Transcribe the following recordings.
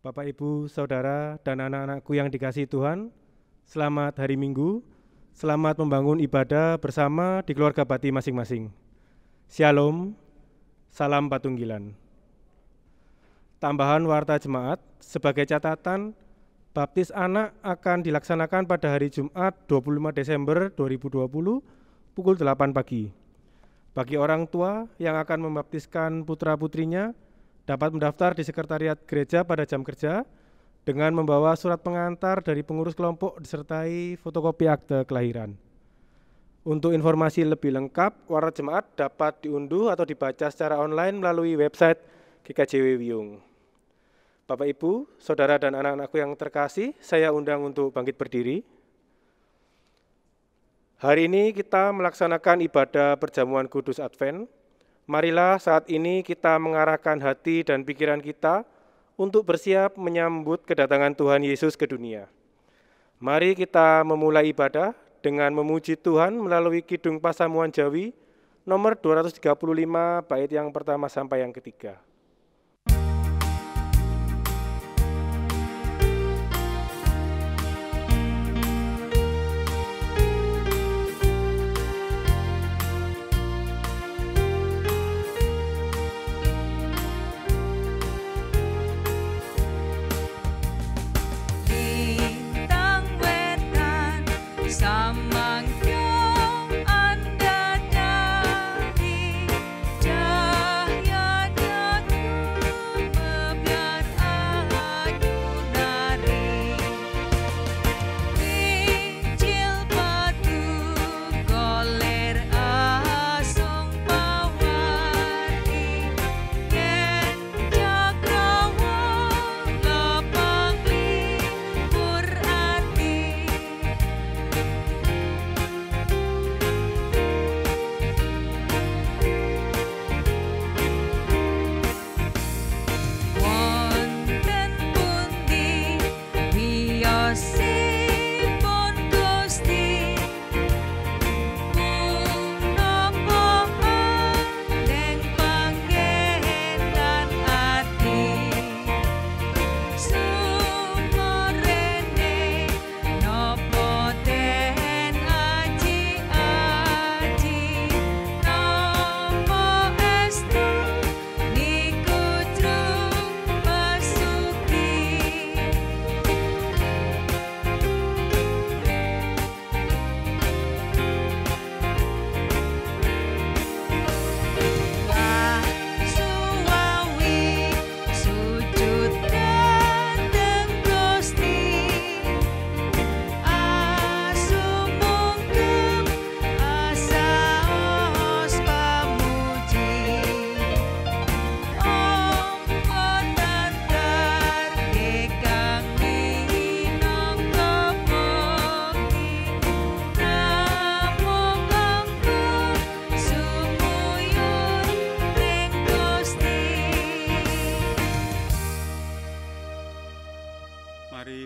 Bapak, Ibu, Saudara, dan anak-anakku yang dikasihi Tuhan, selamat hari Minggu, selamat membangun ibadah bersama di keluarga Bati masing-masing. Shalom, salam Patunggilan. Tambahan warta jemaat, sebagai catatan, baptis anak akan dilaksanakan pada hari Jumat 25 Desember 2020 pukul 8 pagi. Bagi orang tua yang akan membaptiskan putra-putrinya, dapat mendaftar di sekretariat gereja pada jam kerja dengan membawa surat pengantar dari pengurus kelompok disertai fotokopi akte kelahiran. Untuk informasi lebih lengkap, warta jemaat dapat diunduh atau dibaca secara online melalui website GKJW Wiyung. Bapak, Ibu, Saudara, dan anak-anakku yang terkasih, saya undang untuk bangkit berdiri. Hari ini kita melaksanakan ibadah perjamuan Kudus Advent. Marilah saat ini kita mengarahkan hati dan pikiran kita untuk bersiap menyambut kedatangan Tuhan Yesus ke dunia. Mari kita memulai ibadah dengan memuji Tuhan melalui Kidung Pasamuan Jawi nomor 235 bait yang pertama sampai yang ketiga.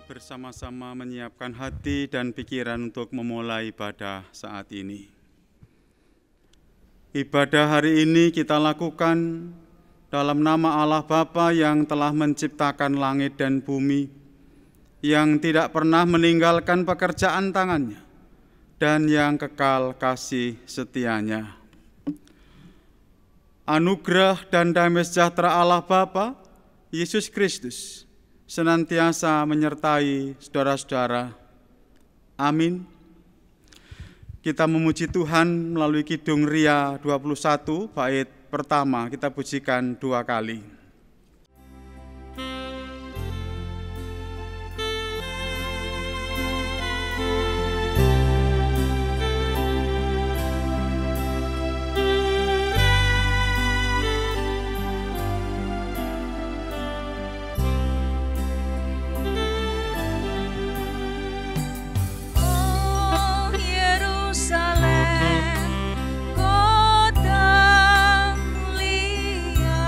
Bersama-sama menyiapkan hati dan pikiran untuk memulai ibadah saat ini. Ibadah hari ini kita lakukan dalam nama Allah Bapa yang telah menciptakan langit dan bumi, yang tidak pernah meninggalkan pekerjaan tangannya, dan yang kekal kasih setianya. Anugerah dan damai sejahtera Allah Bapa, Yesus Kristus, senantiasa menyertai saudara-saudara. Amin. Kita memuji Tuhan melalui Kidung Ria 21 bait pertama, kita pujikan 2 kali. Kota mulia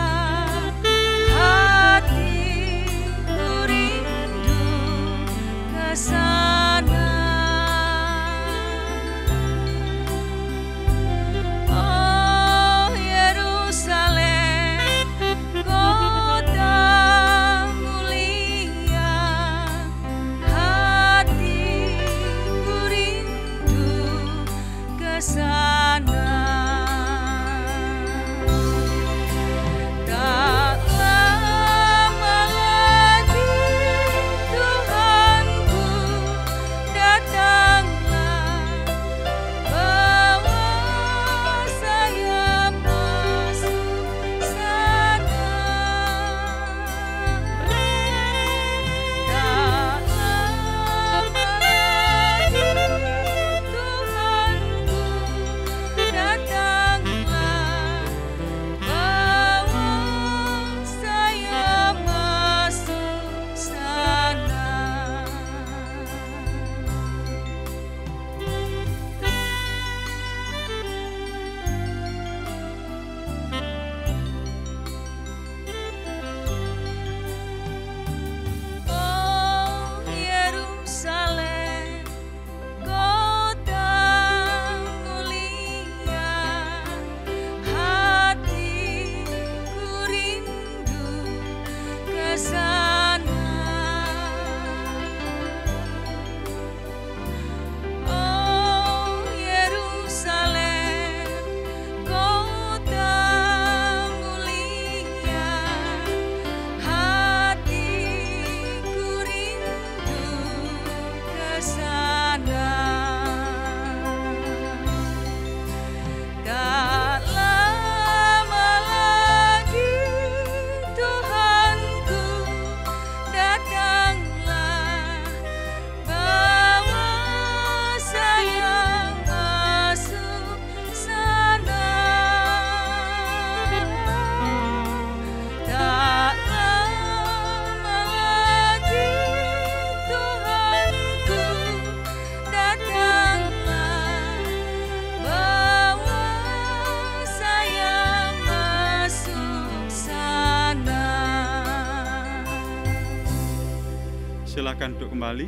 Silakan duduk kembali.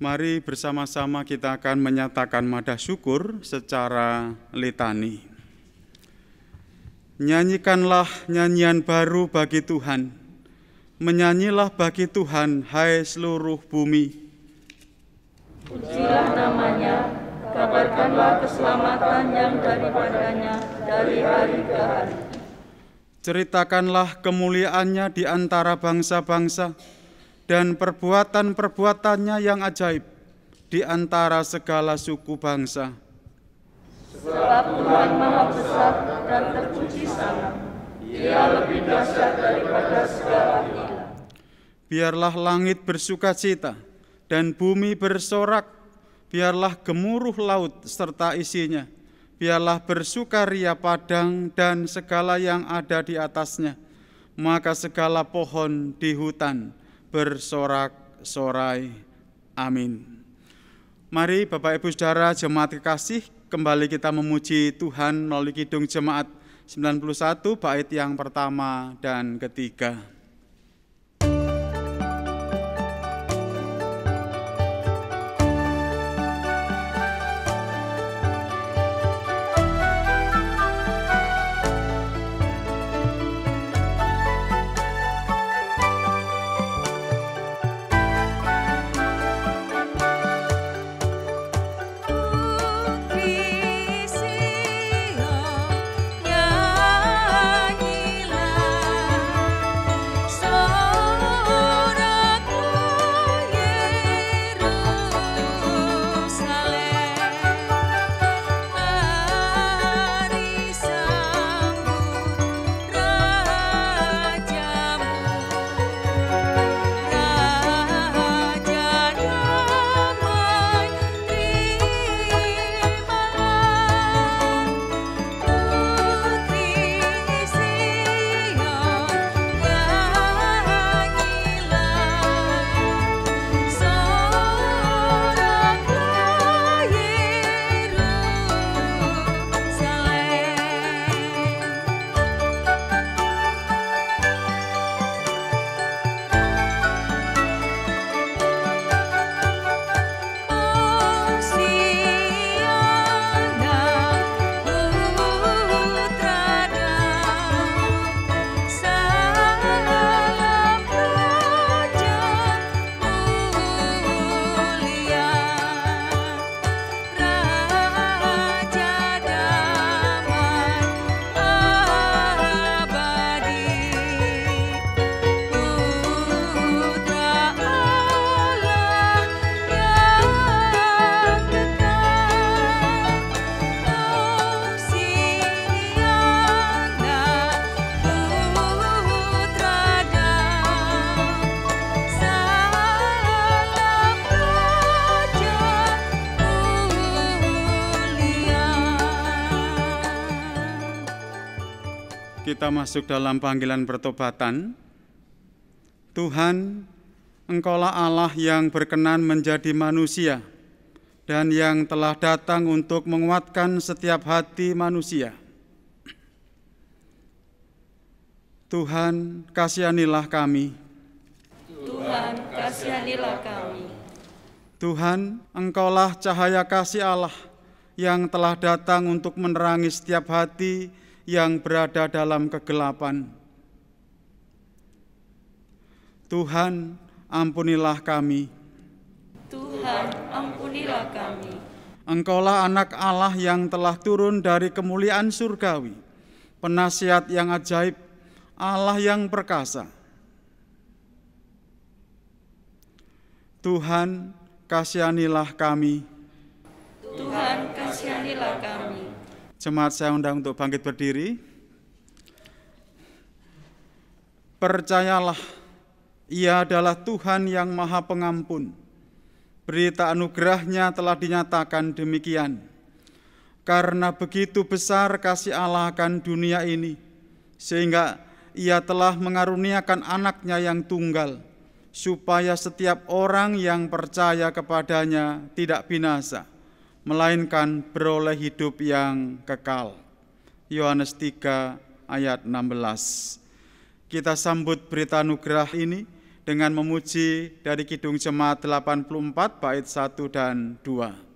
Mari bersama-sama kita akan menyatakan madah syukur secara litani. Nyanyikanlah nyanyian baru bagi Tuhan. Menyanyilah bagi Tuhan, hai seluruh bumi. Pujilah namanya, kabarkanlah keselamatan yang daripadanya dari hari ke hari. Ceritakanlah kemuliaannya di antara bangsa-bangsa dan perbuatan-perbuatannya yang ajaib di antara segala suku bangsa. Sebab Tuhan Maha Besar dan terpuji sangat, Ia lebih dahsyat daripada segala ilah. Biarlah langit bersukacita dan bumi bersorak, biarlah gemuruh laut serta isinya, biarlah bersukaria padang dan segala yang ada di atasnya, maka segala pohon di hutan bersorak-sorai. Amin. Mari Bapak Ibu Saudara jemaat kekasih, kembali kita memuji Tuhan melalui Kidung Jemaat 91 bait yang pertama dan ketiga. Kita masuk dalam panggilan pertobatan. Tuhan, Engkaulah Allah yang berkenan menjadi manusia dan yang telah datang untuk menguatkan setiap hati manusia. Tuhan, kasihanilah kami. Tuhan, kasihanilah kami. Tuhan, Engkaulah cahaya kasih Allah yang telah datang untuk menerangi setiap hati yang berada dalam kegelapan. Tuhan, ampunilah kami. Tuhan, ampunilah kami. Engkaulah anak Allah yang telah turun dari kemuliaan surgawi, penasihat yang ajaib, Allah yang perkasa. Tuhan, kasihanilah kami. Tuhan, kasihanilah kami. Jemaat saya undang untuk bangkit berdiri. Percayalah, Ia adalah Tuhan yang Maha Pengampun. Berita anugerah-Nya telah dinyatakan demikian. Karena begitu besar kasih Allah akan dunia ini, sehingga Ia telah mengaruniakan anak-Nya yang tunggal, supaya setiap orang yang percaya kepadanya tidak binasa, melainkan beroleh hidup yang kekal. Yohanes 3 ayat 16. Kita sambut berita anugerah ini dengan memuji dari Kidung Jemaat 84 bait 1 dan 2.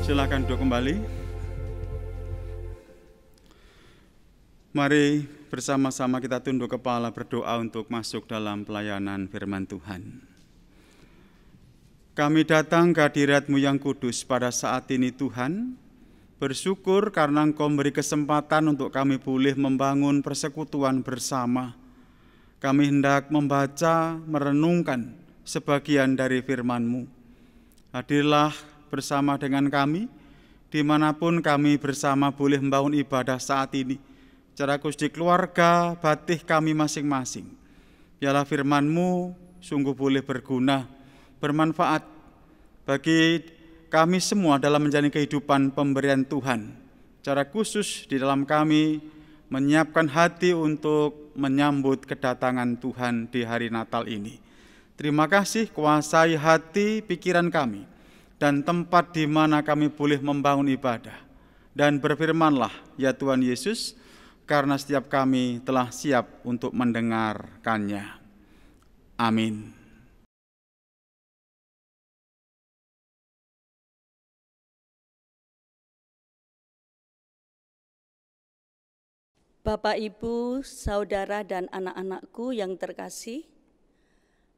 Silakan duduk kembali. Mari bersama-sama kita tunduk kepala berdoa untuk masuk dalam pelayanan firman Tuhan. Kami datang ke hadirat-Mu yang kudus pada saat ini Tuhan, bersyukur karena Engkau memberi kesempatan untuk kami boleh membangun persekutuan bersama. Kami hendak membaca, merenungkan sebagian dari firman-Mu. Hadirlah bersama dengan kami, dimanapun kami bersama boleh membangun ibadah saat ini, secara khusus di keluarga, batih kami masing-masing. Biarlah firman-Mu sungguh boleh berguna, bermanfaat bagi kami semua dalam menjalani kehidupan pemberian Tuhan. Secara khusus di dalam kami menyiapkan hati untuk menyambut kedatangan Tuhan di hari Natal ini. Terima kasih, kuasai hati, pikiran kami, dan tempat di mana kami boleh membangun ibadah. Dan berfirmanlah, ya Tuhan Yesus, karena setiap kami telah siap untuk mendengarkannya. Amin. Bapak, Ibu, saudara, dan anak-anakku yang terkasih,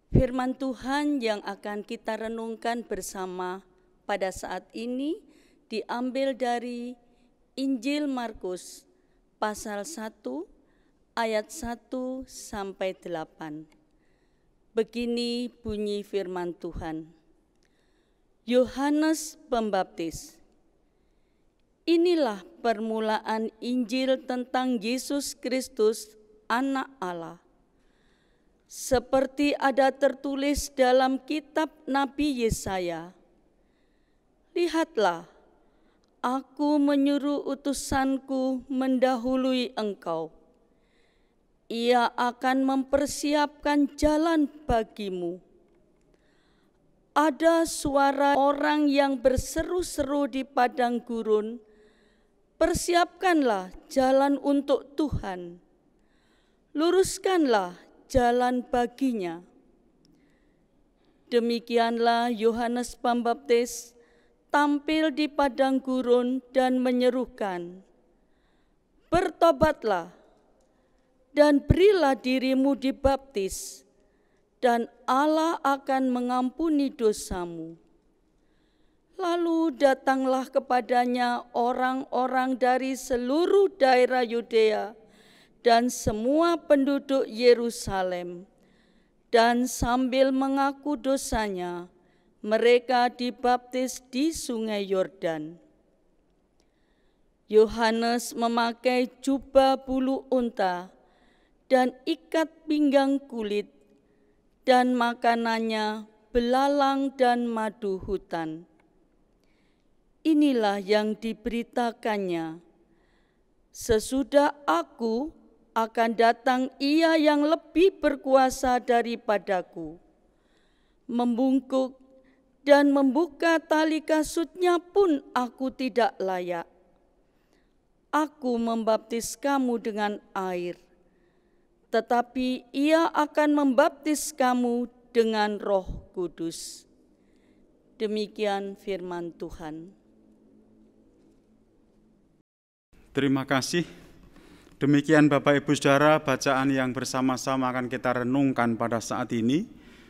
firman Tuhan yang akan kita renungkan bersama pada saat ini diambil dari Injil Markus pasal 1 ayat 1 sampai 8. Begini bunyi firman Tuhan. Yohanes Pembaptis. Inilah permulaan Injil tentang Yesus Kristus, Anak Allah. seperti ada tertulis dalam kitab Nabi Yesaya, "Lihatlah, aku menyuruh utusanku mendahului engkau. Ia akan mempersiapkan jalan bagimu." Ada suara orang yang berseru-seru di padang gurun, "Persiapkanlah jalan untuk Tuhan, luruskanlah jalan baginya." Demikianlah Yohanes Pembaptis tampil di padang gurun dan menyerukan, "Bertobatlah dan berilah dirimu dibaptis, dan Allah akan mengampuni dosamu." Lalu datanglah kepadanya orang-orang dari seluruh daerah Yudea dan semua penduduk Yerusalem, dan sambil mengaku dosanya, mereka dibaptis di Sungai Yordan. Yohanes memakai jubah bulu unta dan ikat pinggang kulit, dan makanannya belalang dan madu hutan. Inilah yang diberitakannya, "Sesudah aku akan datang Ia yang lebih berkuasa daripadaku. Membungkuk dan membuka tali kasutnya pun aku tidak layak. Aku membaptis kamu dengan air, tetapi Ia akan membaptis kamu dengan Roh Kudus." Demikian firman Tuhan. Terima kasih. Demikian Bapak Ibu Saudara, bacaan yang bersama-sama akan kita renungkan pada saat ini.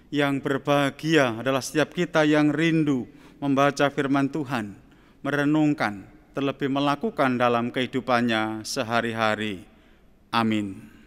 Yang berbahagia adalah setiap kita yang rindu membaca firman Tuhan, merenungkan, terlebih melakukan dalam kehidupannya sehari-hari. Amin.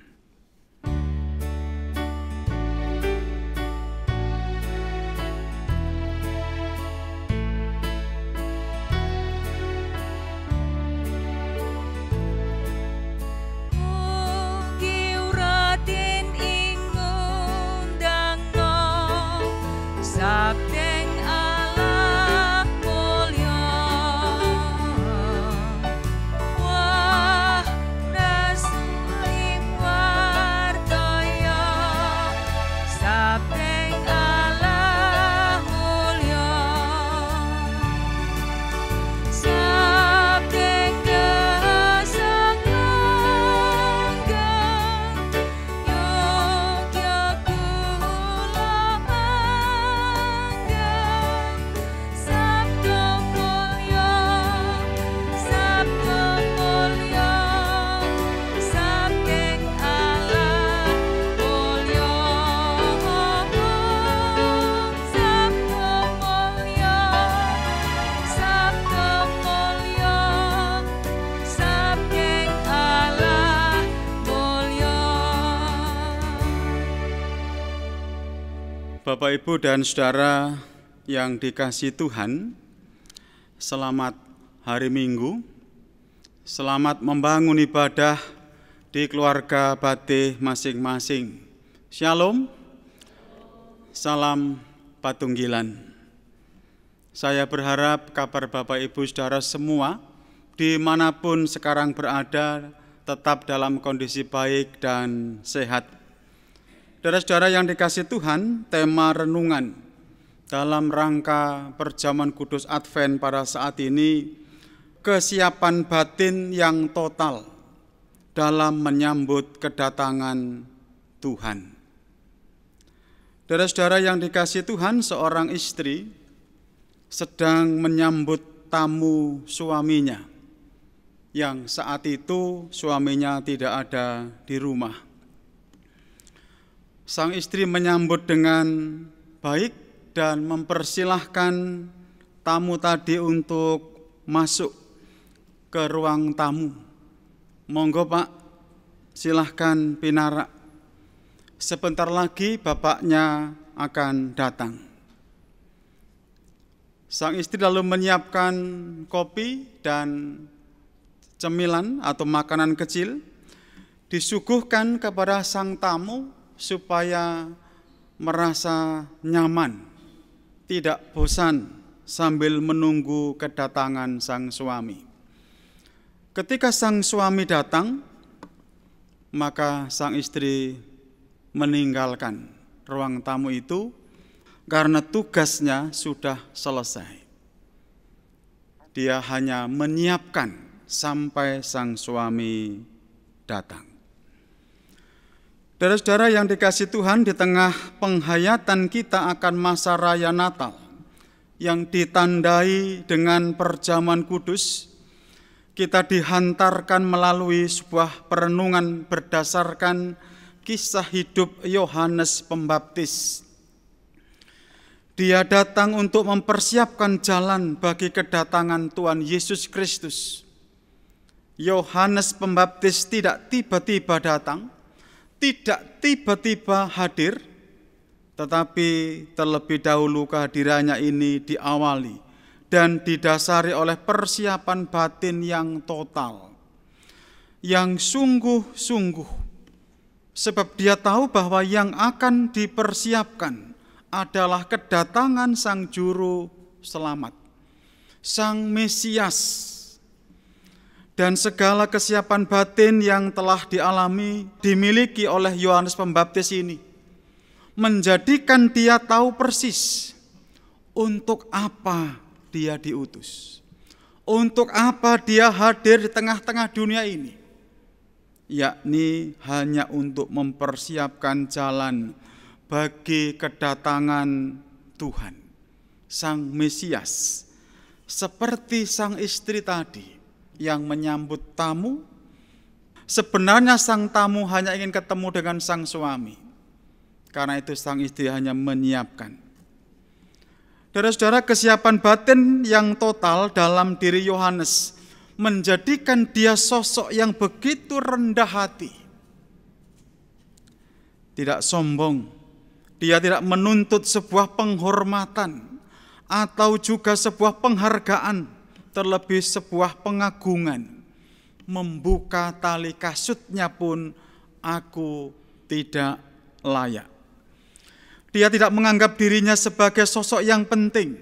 Bapak, Ibu, dan Saudara yang dikasihi Tuhan, selamat hari Minggu, selamat membangun ibadah di keluarga Batih masing-masing. Shalom, salam Patunggilan. Saya berharap kabar Bapak, Ibu, Saudara semua dimanapun sekarang berada tetap dalam kondisi baik dan sehat. Saudara-saudara yang dikasihi Tuhan, tema renungan dalam rangka perjamuan kudus Advent pada saat ini, kesiapan batin yang total dalam menyambut kedatangan Tuhan. Saudara-saudara yang dikasihi Tuhan, seorang istri sedang menyambut tamu suaminya, yang saat itu suaminya tidak ada di rumah. Sang istri menyambut dengan baik dan mempersilahkan tamu tadi untuk masuk ke ruang tamu. "Monggo Pak, silahkan pinarak. Sebentar lagi bapaknya akan datang." Sang istri lalu menyiapkan kopi dan cemilan atau makanan kecil, disuguhkan kepada sang tamu supaya merasa nyaman, tidak bosan sambil menunggu kedatangan sang suami. Ketika sang suami datang, maka sang istri meninggalkan ruang tamu itu karena tugasnya sudah selesai. Dia hanya menyiapkan sampai sang suami datang. Saudara-saudara yang dikasihi Tuhan, di tengah penghayatan kita akan masa raya Natal yang ditandai dengan perjamuan kudus, kita dihantarkan melalui sebuah perenungan berdasarkan kisah hidup Yohanes Pembaptis. Dia datang untuk mempersiapkan jalan bagi kedatangan Tuhan Yesus Kristus. Yohanes Pembaptis tidak tiba-tiba datang, tidak tiba-tiba hadir, tetapi terlebih dahulu kehadirannya ini diawali dan didasari oleh persiapan batin yang total, yang sungguh-sungguh, sebab dia tahu bahwa yang akan dipersiapkan adalah kedatangan Sang Juru Selamat, Sang Mesias. Dan segala kesiapan batin yang telah dimiliki oleh Yohanes Pembaptis ini, menjadikan dia tahu persis untuk apa dia diutus. Untuk apa dia hadir di tengah-tengah dunia ini? Yakni hanya untuk mempersiapkan jalan bagi kedatangan Tuhan, Sang Mesias. Seperti sang istri tadi yang menyambut tamu, sebenarnya sang tamu hanya ingin ketemu dengan sang suami. Karena itu sang istri hanya menyiapkan. Saudara-saudara, kesiapan batin yang total dalam diri Yohanes menjadikan dia sosok yang begitu rendah hati. Tidak sombong, dia tidak menuntut sebuah penghormatan atau juga sebuah penghargaan, terlebih sebuah pengagungan. Membuka tali kasutnya pun aku tidak layak. Dia tidak menganggap dirinya sebagai sosok yang penting,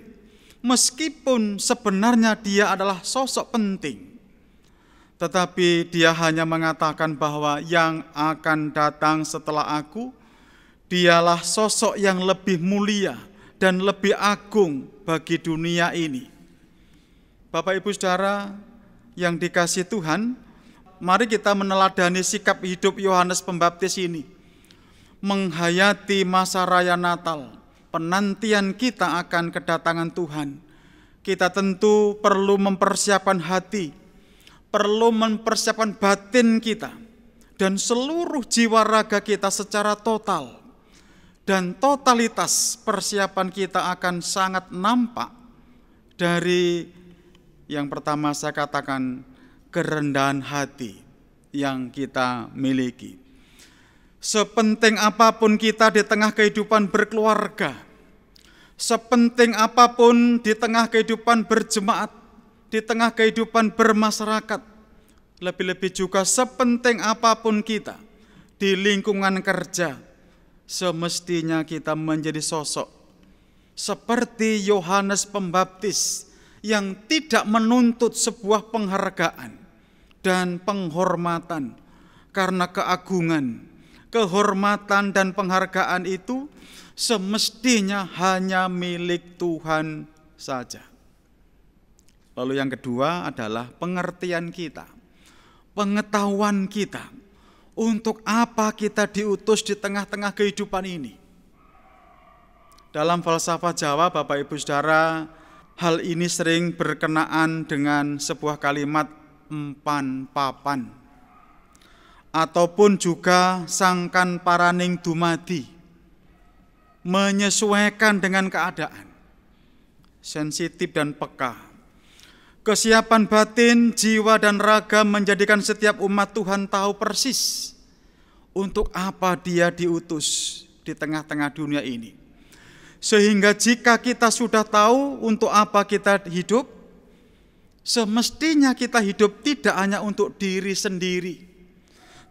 meskipun sebenarnya dia adalah sosok penting. Tetapi dia hanya mengatakan bahwa yang akan datang setelah aku, dialah sosok yang lebih mulia dan lebih agung bagi dunia ini. Bapak Ibu Saudara yang dikasihi Tuhan, mari kita meneladani sikap hidup Yohanes Pembaptis ini. Menghayati masa raya Natal, penantian kita akan kedatangan Tuhan, kita tentu perlu mempersiapkan hati, perlu mempersiapkan batin kita, dan seluruh jiwa raga kita secara total. Dan totalitas persiapan kita akan sangat nampak dari yang pertama saya katakan, kerendahan hati yang kita miliki. Sepenting apapun kita di tengah kehidupan berkeluarga, sepenting apapun di tengah kehidupan berjemaat, di tengah kehidupan bermasyarakat, lebih-lebih juga sepenting apapun kita di lingkungan kerja, semestinya kita menjadi sosok seperti Yohanes Pembaptis yang tidak menuntut sebuah penghargaan dan penghormatan, karena keagungan, kehormatan dan penghargaan itu semestinya hanya milik Tuhan saja. Lalu yang kedua adalah pengertian kita, pengetahuan kita, untuk apa kita diutus di tengah-tengah kehidupan ini. Dalam falsafah Jawa, Bapak Ibu Saudara, hal ini sering berkenaan dengan sebuah kalimat empan papan, ataupun juga sangkan paraning dumadi, menyesuaikan dengan keadaan, sensitif dan peka. Kesiapan batin, jiwa dan raga menjadikan setiap umat Tuhan tahu persis untuk apa dia diutus di tengah-tengah dunia ini. Sehingga jika kita sudah tahu untuk apa kita hidup, semestinya kita hidup tidak hanya untuk diri sendiri,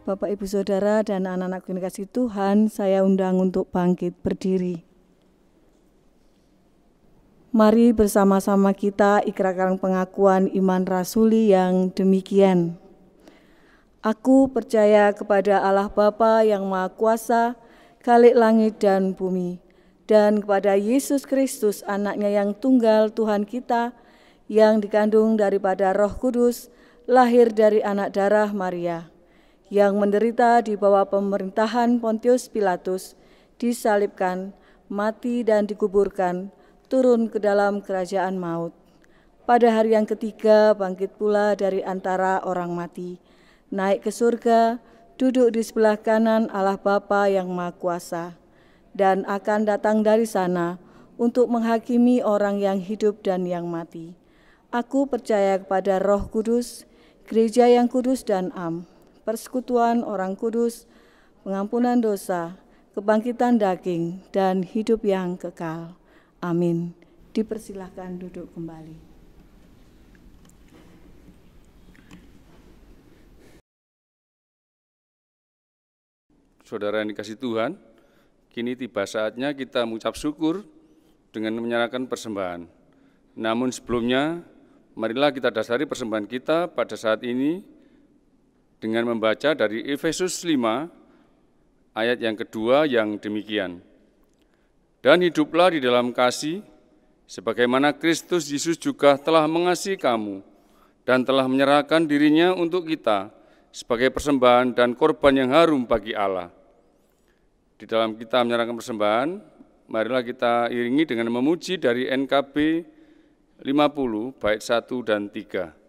Bapak, Ibu, Saudara, dan anak-anak yang dikasihi Tuhan, saya undang untuk bangkit berdiri. Mari bersama-sama kita ikrarkan pengakuan iman rasuli yang demikian. Aku percaya kepada Allah Bapa yang Maha Kuasa, Khalik langit dan bumi, dan kepada Yesus Kristus, anaknya yang tunggal Tuhan kita, yang dikandung daripada Roh Kudus, lahir dari anak darah Maria, yang menderita di bawah pemerintahan Pontius Pilatus, disalibkan, mati dan dikuburkan, turun ke dalam kerajaan maut. Pada hari yang ketiga bangkit pula dari antara orang mati, naik ke surga, duduk di sebelah kanan Allah Bapa yang Maha Kuasa, dan akan datang dari sana untuk menghakimi orang yang hidup dan yang mati. Aku percaya kepada Roh Kudus, gereja yang kudus dan am, persekutuan orang kudus, pengampunan dosa, kebangkitan daging, dan hidup yang kekal. Amin. Dipersilahkan duduk kembali. Saudara yang dikasihi Tuhan, kini tiba saatnya kita mengucap syukur dengan menyerahkan persembahan. Namun sebelumnya, marilah kita dasari persembahan kita pada saat ini dengan membaca dari Efesus 5 ayat yang kedua yang demikian. Dan hiduplah di dalam kasih, sebagaimana Kristus Yesus juga telah mengasihi kamu dan telah menyerahkan dirinya untuk kita sebagai persembahan dan korban yang harum bagi Allah. Di dalam kita menyerahkan persembahan, marilah kita iringi dengan memuji dari NKB 50 bait 1 dan 3.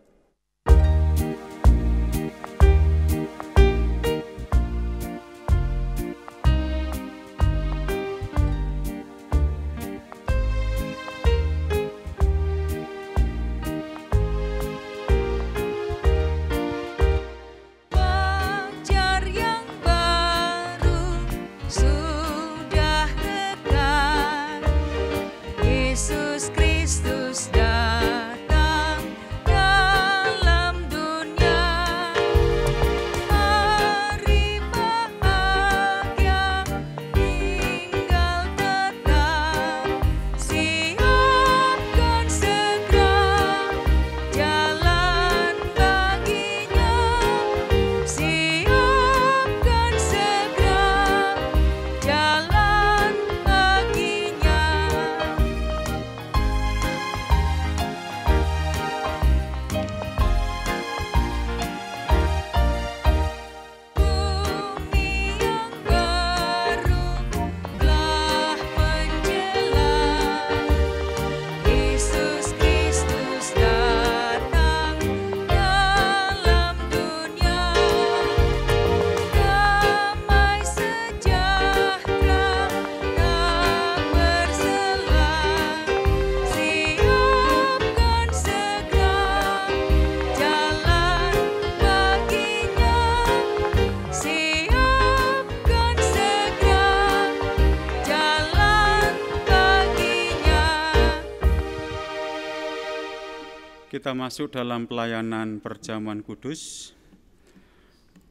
Kita masuk dalam pelayanan perjamuan kudus.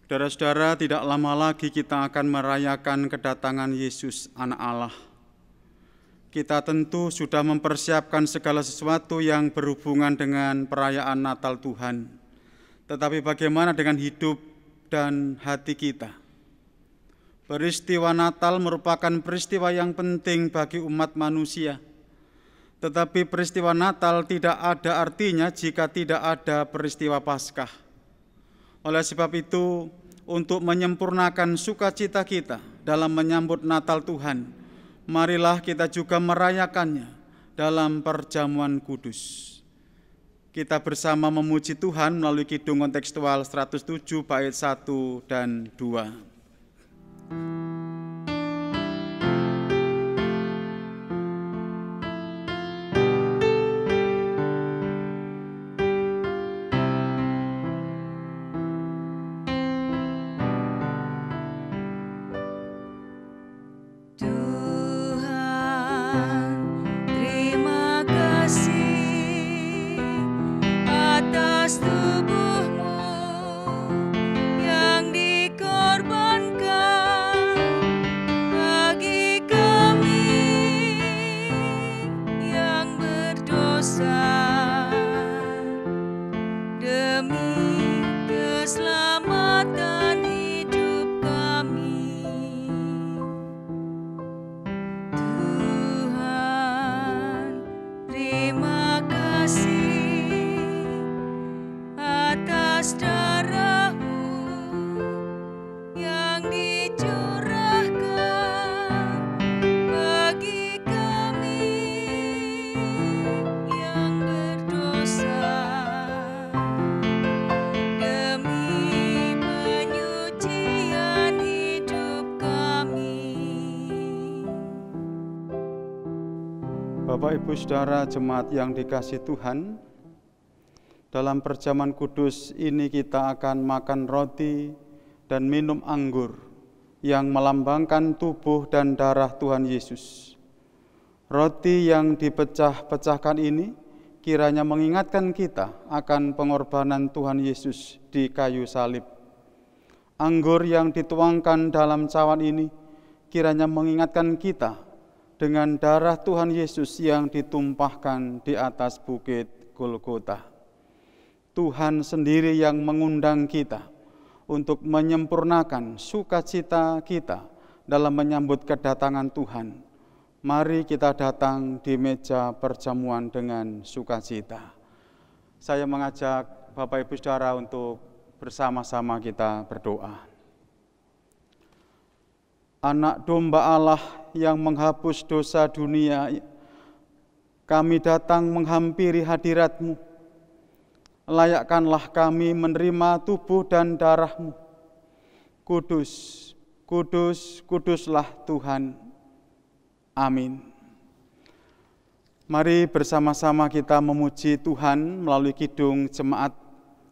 Saudara-saudara, tidak lama lagi kita akan merayakan kedatangan Yesus, Anak Allah. Kita tentu sudah mempersiapkan segala sesuatu yang berhubungan dengan perayaan Natal Tuhan. Tetapi bagaimana dengan hidup dan hati kita? Peristiwa Natal merupakan peristiwa yang penting bagi umat manusia. Tetapi peristiwa Natal tidak ada artinya jika tidak ada peristiwa Paskah. Oleh sebab itu, untuk menyempurnakan sukacita kita dalam menyambut Natal Tuhan, marilah kita juga merayakannya dalam perjamuan kudus. Kita bersama memuji Tuhan melalui kidung kontekstual 107 bait 1 dan 2. Tubuhmu yang dikau demi keselamatan hidup kami. Tuhan, terima kasih atas darah-Mu yang dicurahkan bagi kami yang berdosa, demi penyucian hidup kami. Bapak, Ibu, Saudara, jemaat yang dikasihi Tuhan, dalam perjamuan kudus ini kita akan makan roti dan minum anggur yang melambangkan tubuh dan darah Tuhan Yesus. Roti yang dipecah-pecahkan ini kiranya mengingatkan kita akan pengorbanan Tuhan Yesus di kayu salib. Anggur yang dituangkan dalam cawan ini kiranya mengingatkan kita dengan darah Tuhan Yesus yang ditumpahkan di atas bukit Golgota. Tuhan sendiri yang mengundang kita untuk menyempurnakan sukacita kita dalam menyambut kedatangan Tuhan. Mari kita datang di meja perjamuan dengan sukacita. Saya mengajak Bapak Ibu Saudara untuk bersama-sama kita berdoa. Anak domba Allah yang menghapus dosa dunia, kami datang menghampiri hadirat-Mu. Layakkanlah kami menerima tubuh dan darah-Mu. Kudus, kudus, kuduslah Tuhan. Amin. Mari bersama-sama kita memuji Tuhan melalui kidung jemaat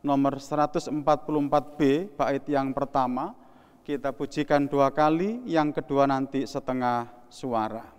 nomor 144B, bait yang pertama. Kita pujikan 2 kali, yang kedua nanti setengah suara.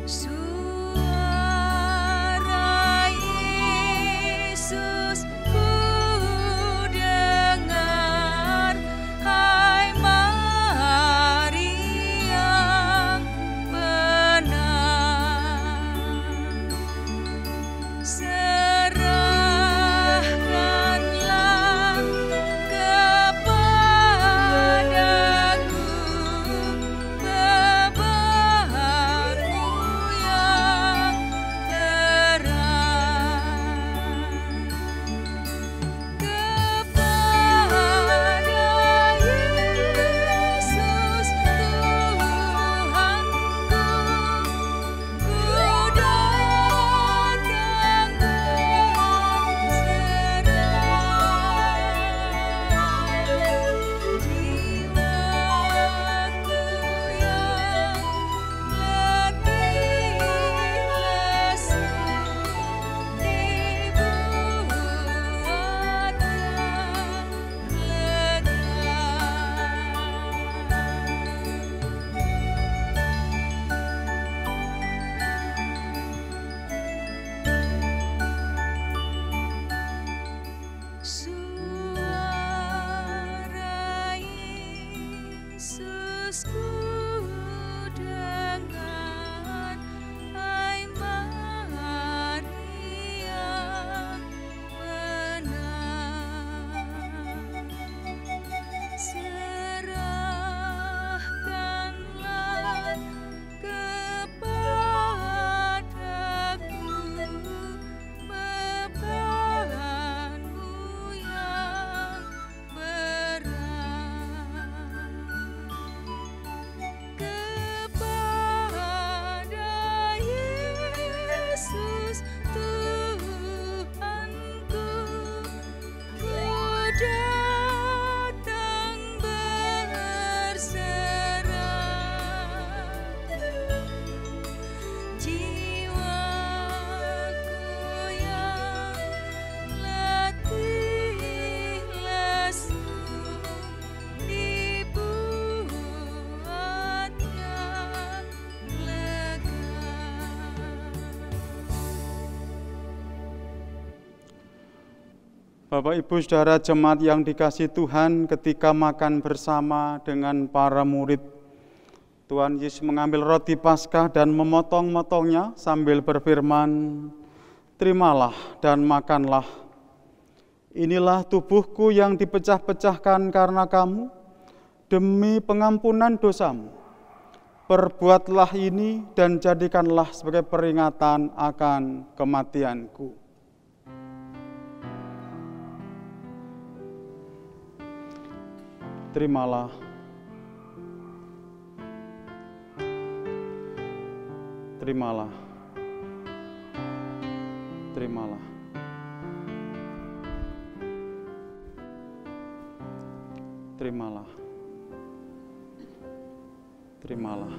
Suara Yesus ku Bapak Ibu Saudara jemaat yang dikasihi Tuhan, ketika makan bersama dengan para murid, Tuhan Yesus mengambil roti Paskah dan memotong-motongnya sambil berfirman, "Terimalah dan makanlah. Inilah tubuhku yang dipecah-pecahkan karena kamu, demi pengampunan dosamu. Perbuatlah ini dan jadikanlah sebagai peringatan akan kematianku." Terimalah. Terimalah. Terimalah. Terimalah. Terimalah.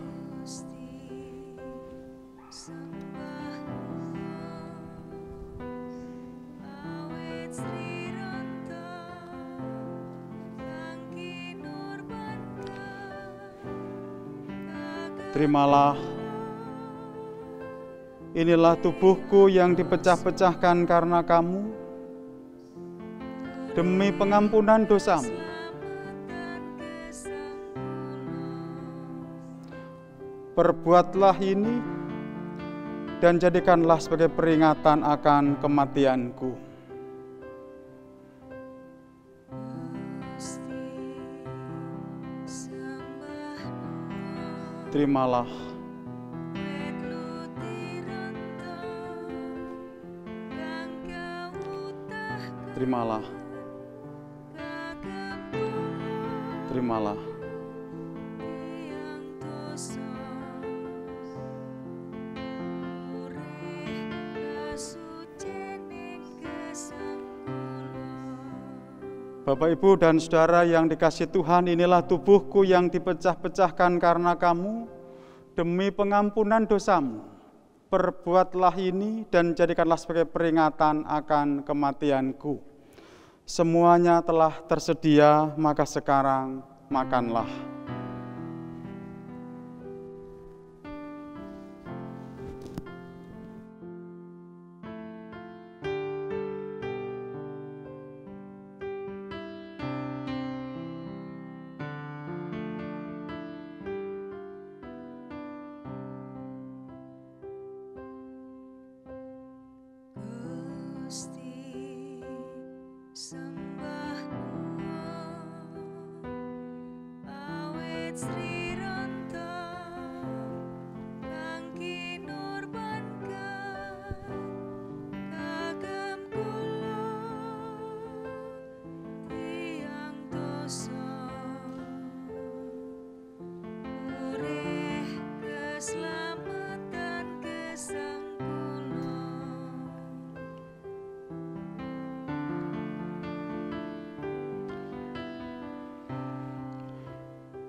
Terimalah. Inilah tubuhku yang dipecah-pecahkan karena kamu, demi pengampunan dosamu. Perbuatlah ini dan jadikanlah sebagai peringatan akan kematianku. Terimalah. Terimalah. Terimalah. Bapak, Ibu, dan Saudara yang dikasihi Tuhan, inilah tubuhku yang dipecah-pecahkan karena kamu, demi pengampunan dosamu. Perbuatlah ini dan jadikanlah sebagai peringatan akan kematianku. Semuanya telah tersedia, maka sekarang makanlah.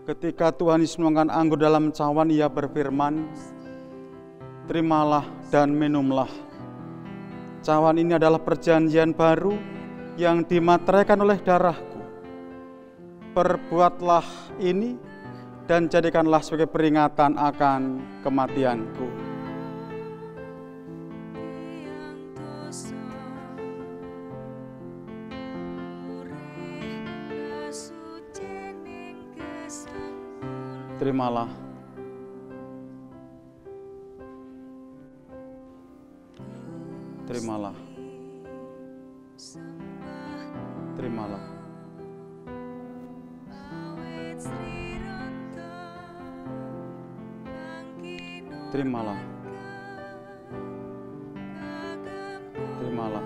Ketika Tuhan Yesus menuangkan anggur dalam cawan, Ia berfirman, "Terimalah dan minumlah. Cawan ini adalah perjanjian baru yang dimateraikan oleh darahku. Perbuatlah ini dan jadikanlah sebagai peringatan akan kematianku." Terimalah. Terimalah. Terimalah. Terimalah. Terimalah.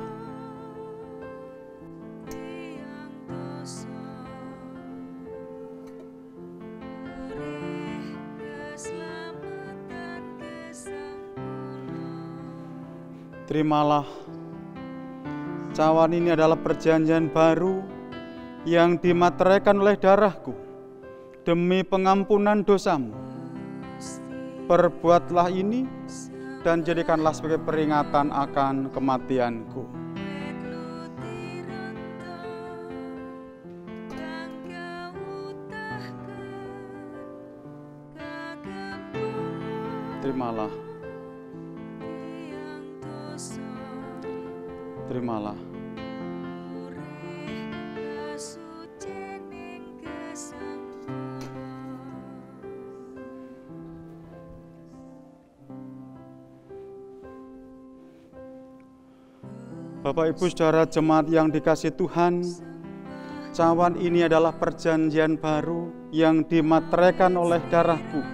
Terimalah. Cawan ini adalah perjanjian baru yang dimateraikan oleh darahku demi pengampunan dosamu. Perbuatlah ini dan jadikanlah sebagai peringatan akan kematianku. Terimalah. Terimalah. Bapak Ibu Saudara jemaat yang dikasihi Tuhan, cawan ini adalah perjanjian baru yang dimateraikan oleh darahku.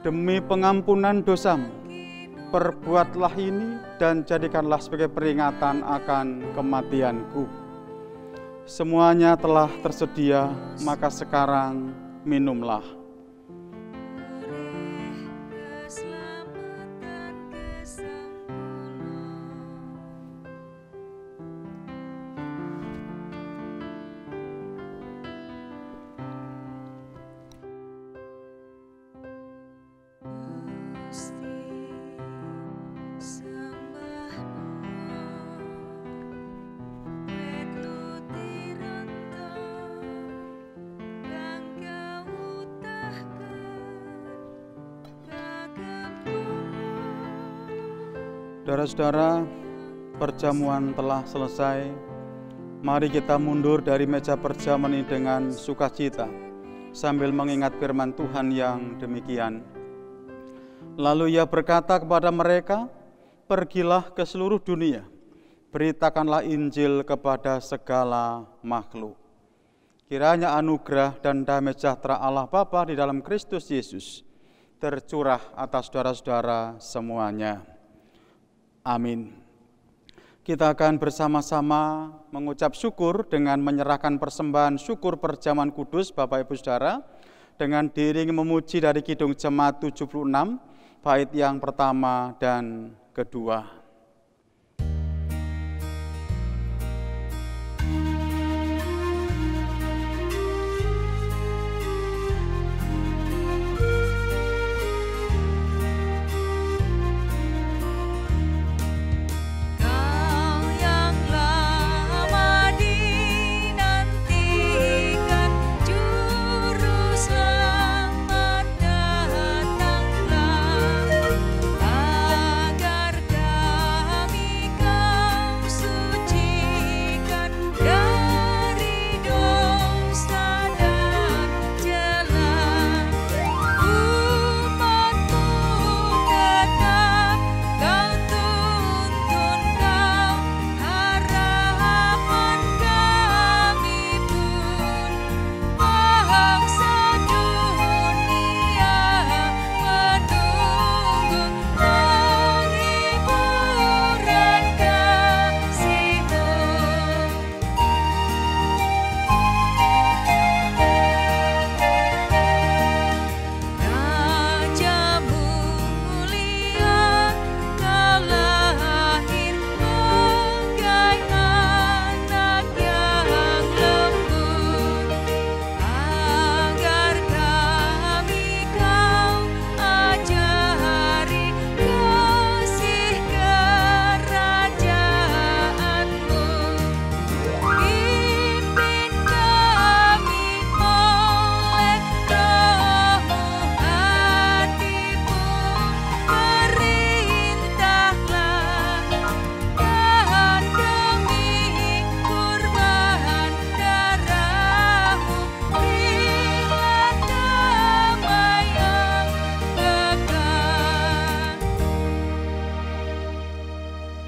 Demi pengampunan dosamu, perbuatlah ini dan jadikanlah sebagai peringatan akan kematianku. Semuanya telah tersedia, maka sekarang minumlah. Saudara-saudara, perjamuan telah selesai. Mari kita mundur dari meja perjamuan ini dengan sukacita, sambil mengingat firman Tuhan yang demikian. Lalu ia berkata kepada mereka, "Pergilah ke seluruh dunia, beritakanlah Injil kepada segala makhluk. Kiranya anugerah dan damai sejahtera Allah Bapa di dalam Kristus Yesus tercurah atas saudara-saudara semuanya. Amin." Kita akan bersama-sama mengucap syukur dengan menyerahkan persembahan syukur perjamuan kudus Bapak Ibu Saudara dengan diiringi memuji dari Kidung Jemaat 76 bait yang pertama dan kedua.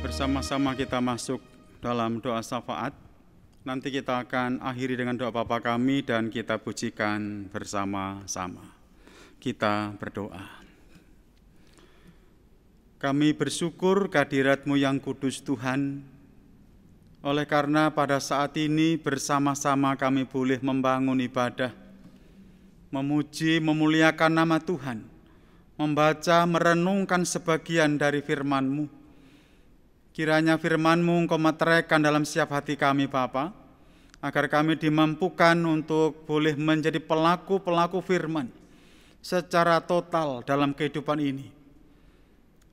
Bersama-sama kita masuk dalam doa syafaat. Nanti kita akan akhiri dengan doa Bapa kami dan kita pujikan bersama-sama. Kita berdoa. Kami bersyukur kehadirat-Mu yang kudus Tuhan. Oleh karena pada saat ini bersama-sama kami boleh membangun ibadah, memuji, memuliakan nama Tuhan, membaca, merenungkan sebagian dari firman-Mu. Kiranya firman-Mu Engkau materaikan dalam setiap hati kami Bapa, agar kami dimampukan untuk boleh menjadi pelaku-pelaku firman secara total dalam kehidupan ini.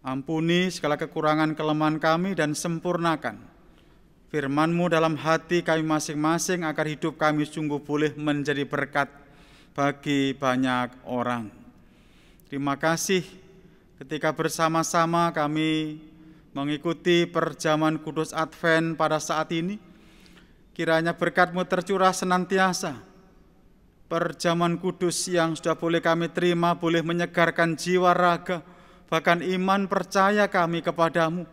Ampuni segala kekurangan kelemahan kami dan sempurnakan firman-Mu dalam hati kami masing-masing, agar hidup kami sungguh boleh menjadi berkat bagi banyak orang. Terima kasih ketika bersama-sama kami mengikuti perjamuan kudus Advent pada saat ini. Kiranya berkat-Mu tercurah senantiasa. Perjamuan kudus yang sudah boleh kami terima boleh menyegarkan jiwa raga, bahkan iman percaya kami kepadamu,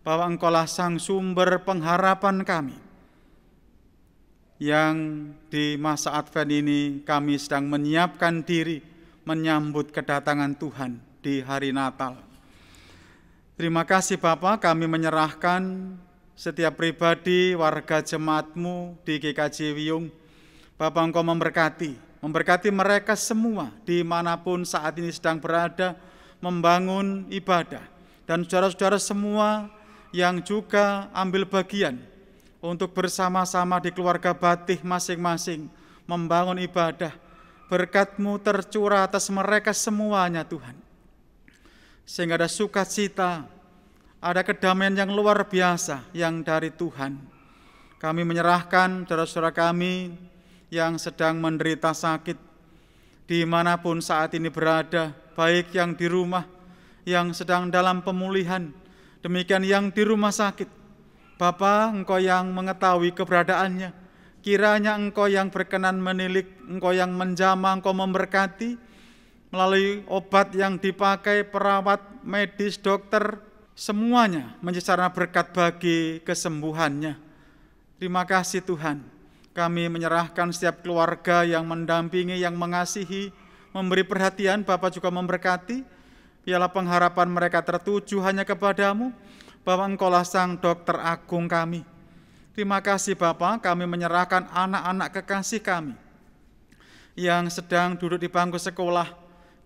bahwa Engkaulah sang sumber pengharapan kami, yang di masa Advent ini kami sedang menyiapkan diri menyambut kedatangan Tuhan di hari Natal. Terima kasih Bapa, kami menyerahkan setiap pribadi warga jemaat-Mu di GKJ Wiyung. Bapa, Engkau memberkati mereka semua dimanapun saat ini sedang berada membangun ibadah, dan saudara-saudara semua yang juga ambil bagian untuk bersama-sama di keluarga Batih masing-masing membangun ibadah. Berkat-Mu tercurah atas mereka semuanya Tuhan, sehingga ada sukacita, ada kedamaian yang luar biasa yang dari Tuhan. Kami menyerahkan saudara-saudara kami yang sedang menderita sakit dimanapun saat ini berada, baik yang di rumah, yang sedang dalam pemulihan, demikian yang di rumah sakit. Bapa, Engkau yang mengetahui keberadaannya, kiranya Engkau yang berkenan menilik, Engkau yang menjamah, Engkau memberkati melalui obat yang dipakai, perawat, medis, dokter, semuanya menjadi sarana berkat bagi kesembuhannya. Terima kasih Tuhan, kami menyerahkan setiap keluarga yang mendampingi, yang mengasihi, memberi perhatian. Bapa juga memberkati, biarlah pengharapan mereka tertuju hanya kepadamu, bahwa Engkaulah sang dokter agung kami. Terima kasih Bapa, kami menyerahkan anak-anak kekasih kami yang sedang duduk di bangku sekolah,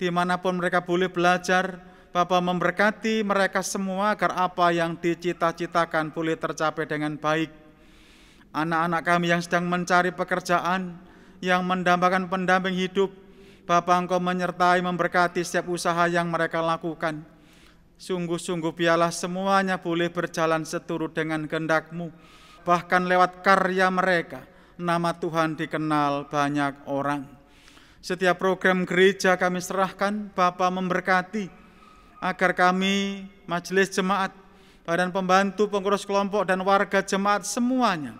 dimanapun mereka boleh belajar. Bapa, memberkati mereka semua agar apa yang dicita-citakan boleh tercapai dengan baik. Anak-anak kami yang sedang mencari pekerjaan, yang mendambakan pendamping hidup, Bapa, Engkau menyertai, memberkati setiap usaha yang mereka lakukan. Sungguh-sungguh biarlah semuanya boleh berjalan seturut dengan kehendak-Mu. Bahkan lewat karya mereka, nama Tuhan dikenal banyak orang. Setiap program gereja kami serahkan, Bapa memberkati, agar kami, majelis jemaat, badan pembantu, pengurus kelompok, dan warga jemaat semuanya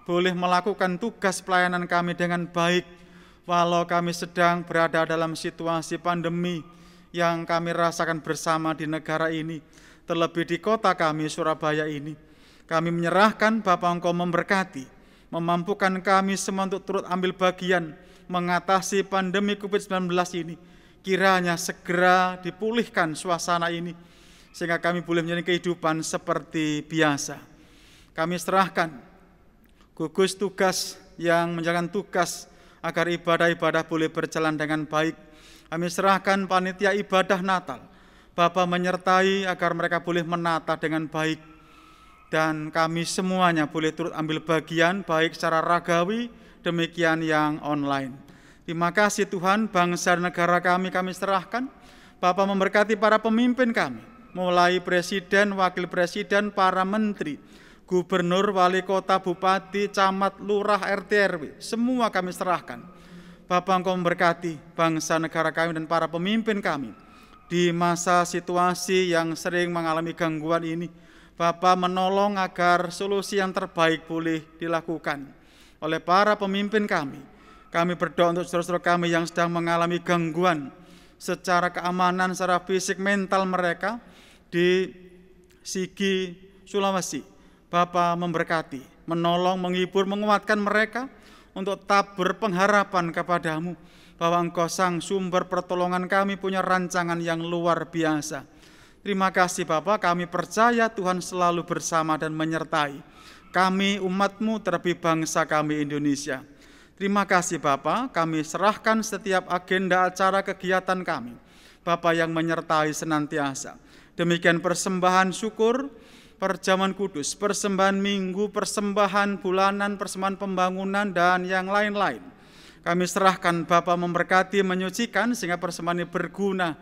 boleh melakukan tugas pelayanan kami dengan baik, walau kami sedang berada dalam situasi pandemi yang kami rasakan bersama di negara ini, terlebih di kota kami Surabaya ini. Kami menyerahkan, Bapa, Engkau memberkati, memampukan kami semua untuk turut ambil bagian mengatasi pandemi COVID-19 ini. Kiranya segera dipulihkan suasana ini, sehingga kami boleh menjalani kehidupan seperti biasa. Kami serahkan gugus tugas yang menjalankan tugas agar ibadah-ibadah boleh berjalan dengan baik. Kami serahkan panitia ibadah Natal, Bapa menyertai agar mereka boleh menata dengan baik, dan kami semuanya boleh turut ambil bagian baik secara ragawi, demikian yang online. Terima kasih Tuhan, bangsa dan negara kami serahkan. Bapa memberkati para pemimpin kami, mulai presiden, wakil presiden, para menteri, gubernur, wali kota, bupati, camat, lurah, RT, RW, semua kami serahkan. Bapa, Engkau memberkati bangsa negara kami dan para pemimpin kami di masa situasi yang sering mengalami gangguan ini. Bapa menolong agar solusi yang terbaik boleh dilakukan oleh para pemimpin kami. Kami berdoa untuk saudara-saudara kami yang sedang mengalami gangguan secara keamanan, secara fisik, mental mereka di Sigi, Sulawesi. Bapa memberkati, menolong, menghibur, menguatkan mereka untuk tetap berpengharapan kepadamu, bahwa Engkau sang sumber pertolongan kami, punya rancangan yang luar biasa. Terima kasih Bapa, kami percaya Tuhan selalu bersama dan menyertai kami, umat-Mu, terlebih bangsa kami Indonesia. Terima kasih Bapa, kami serahkan setiap agenda acara kegiatan kami, Bapa yang menyertai senantiasa. Demikian persembahan syukur, perjamuan kudus, persembahan minggu, persembahan bulanan, persembahan pembangunan, dan yang lain-lain. Kami serahkan Bapa memberkati, menyucikan, sehingga persembahan ini berguna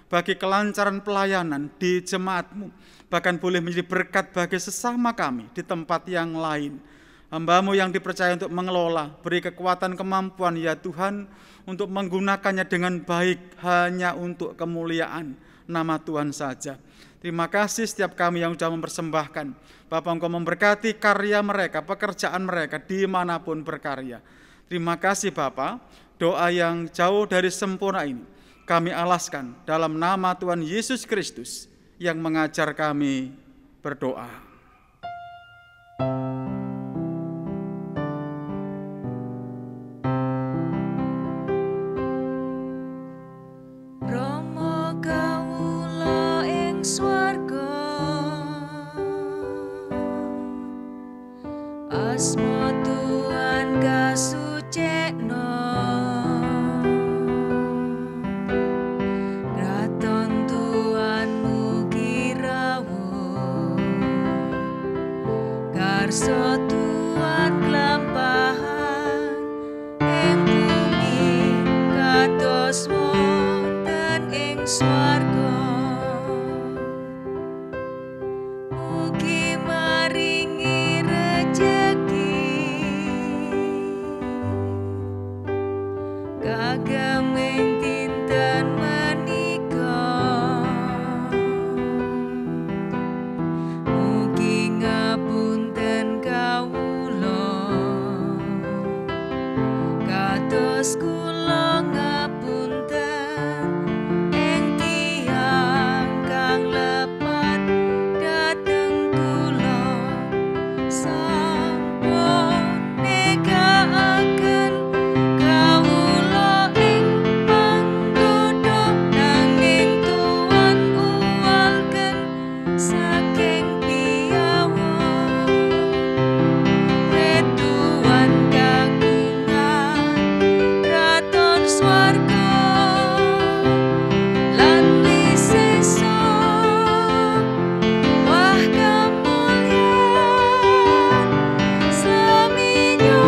bagi kelancaran pelayanan di jemaat-Mu, bahkan boleh menjadi berkat bagi sesama kami di tempat yang lain. Hamba-Mu yang dipercaya untuk mengelola, beri kekuatan, kemampuan ya Tuhan, untuk menggunakannya dengan baik hanya untuk kemuliaan nama Tuhan saja. Terima kasih setiap kami yang sudah mempersembahkan. Bapa, Engkau memberkati karya mereka, pekerjaan mereka dimanapun berkarya. Terima kasih Bapa, doa yang jauh dari sempurna ini kami alaskan dalam nama Tuhan Yesus Kristus yang mengajar kami berdoa. Rama kawula ing swarga, asma Tuhan kasucikna, kraton Tuhan mugi rawuh, karsa Tuhan klampahan ing bumi kados ing swarga. Mugi maringi rejeki kagem ing dinten menika, mugi ngapunten kawula kados kula ngapunten ing tiyang kang lepat dhateng kula, sampun negakaken kawula ing panggoda, nanging Tuhan uwalken saking piawon. Reduan kagungan kraton swarga lan wisesa, wah kamulyan seminyo.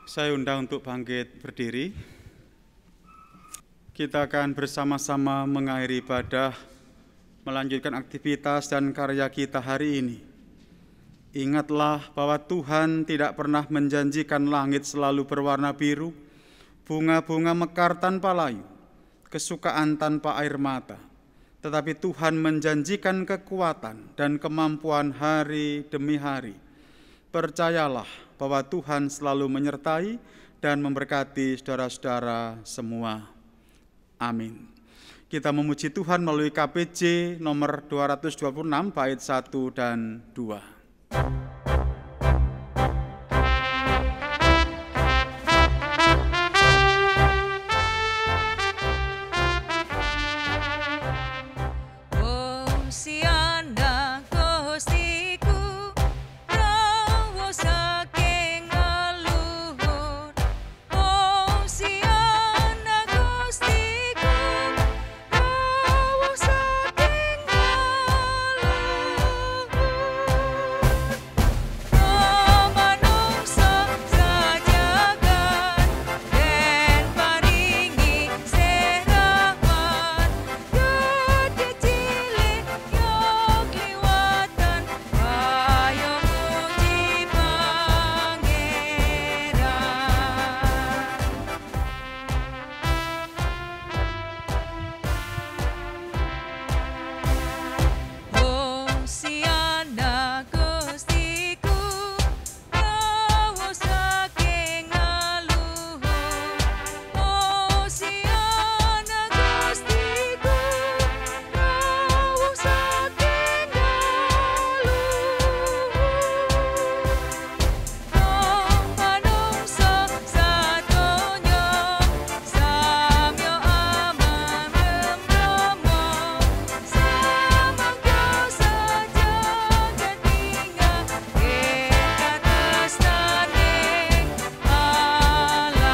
Saya undang untuk bangkit berdiri. Kita akan bersama-sama mengakhiri ibadah, melanjutkan aktivitas dan karya kita hari ini. Ingatlah bahwa Tuhan tidak pernah menjanjikan langit selalu berwarna biru, bunga-bunga mekar tanpa layu, kesukaan tanpa air mata. Tetapi Tuhan menjanjikan kekuatan dan kemampuan hari demi hari. Percayalah bahwa Tuhan selalu menyertai dan memberkati saudara-saudara semua. Amin. Kita memuji Tuhan melalui KPJ nomor 226 bait 1 dan 2. Hosiana Gustiku, rawuh saking leluhur. Hosiana Gustiku, rawuh saking leluhur. Manungsa sajagat den paringi serawan, gedhe cilik yo kliwatan, ayo muji Pangeran. Hosiana Gustiku, rawuh saking leluhur. Hosiana Gustiku, rawuh saking leluhur. Manungsa sadonya samya aman remrama, samangga sajagat tinggal ketresnaning Allah.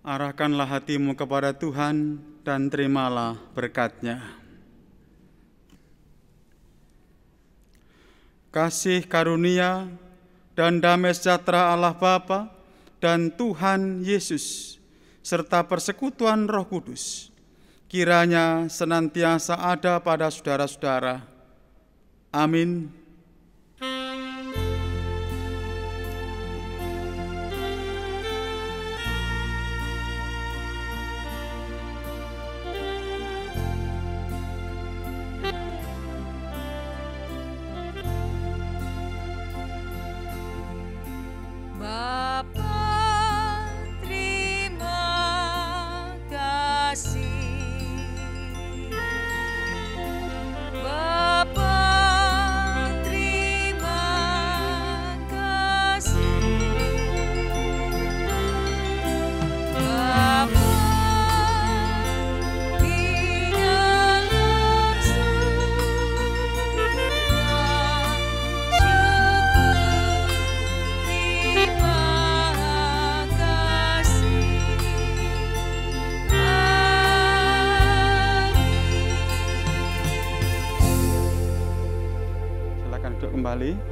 Arahkanlah hatimu kepada Tuhan dan terimalah berkat-Nya. Kasih karunia dan damai sejahtera Allah Bapa dan Tuhan Yesus serta persekutuan Roh Kudus kiranya senantiasa ada pada saudara-saudara. Amin. kembali.